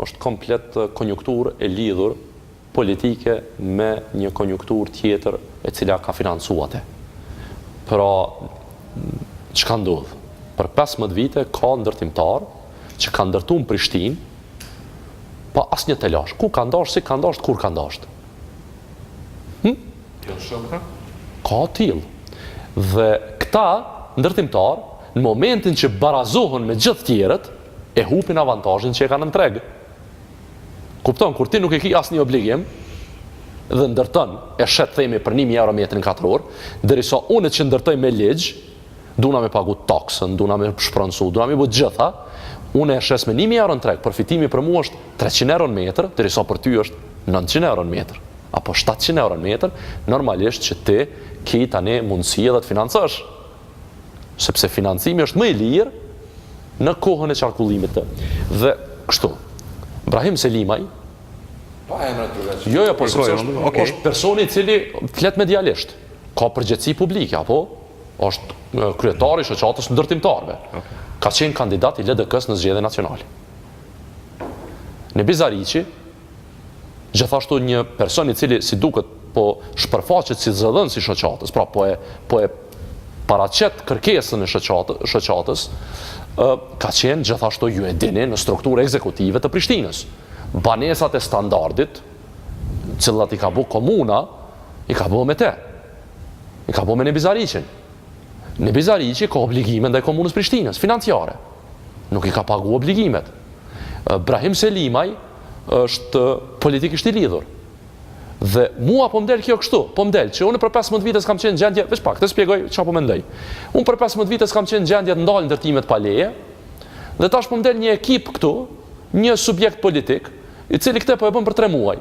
është komplet konjunktur e lidhur politike me një konjunktur tjetër e cila ka financuate. Pra, që ka ndodhë? Për 15 vite ka ndërtimtar që ka ndërtu në Prishtinë pa asnjë telash. Ku ka ndasht, si ka ndasht, kur ka ndasht. Ka tillë. Dhe këta ndërtimtar, në momentin që barazohen me gjithë tjerët, e hupin avantazhin që e kanë në treg. Kupton, kur ti nuk e ki asnjë obligim dhe ndërton, e shet themi për 1.000 euro metrin katror, derisa unë që ndërtoj me ligj, duna me pagu taksën, duna me shpronsu, duna me bu gjitha, unë e shes me 1.000 euro në treg, përfitimi për mua është 300 euro në metr, derisa për ty është 900 euro në metr, apo 700 euro në metr, normalisht që ti ki tani mundësi edhe të financosh. Sepse financimi është më i lirë në kohën e qarkullimit të. Dhe kështu, Brahim Selimaj, jo, po sepse është personi i cili flet medialisht, ka përgjegjësi publike, apo është kryetari i shoqatës ndërtimtarëve. Ka qenë kandidat i LDK-s në zgjedhjen nacionale. Nebi Zariqi, gjithashtu një person i cili si duket po shpërfaqet si zëdhënës i shoqatës, pra po e paraqet kërkesën e shoqatës, ka qenë gjithashtu ju e dini në strukturë ekzekutive të Prishtinës. Banesat e standardit, cilat i ka bu komuna, i ka bu me te. I ka bu me Nebi Zariqin. Nebi Zariqi ka obligime ndaj komunës Prishtinës, financiare. Nuk i ka pagu obligimet. Brahim Selimaj është politikisht i lidhur. Dhe mua po mdel kjo kështu, po mdel që unë për 15 vite s'kam qenë gjendje, veç pak, të spjegoj çfarë po mendoj. Unë për 15 vite s'kam qenë gjendje të ndalë ndërtimet pa leje, dhe tash po mdel një ekip këtu, një subjekt politik, i cili këtë po e bën për 3 muaj.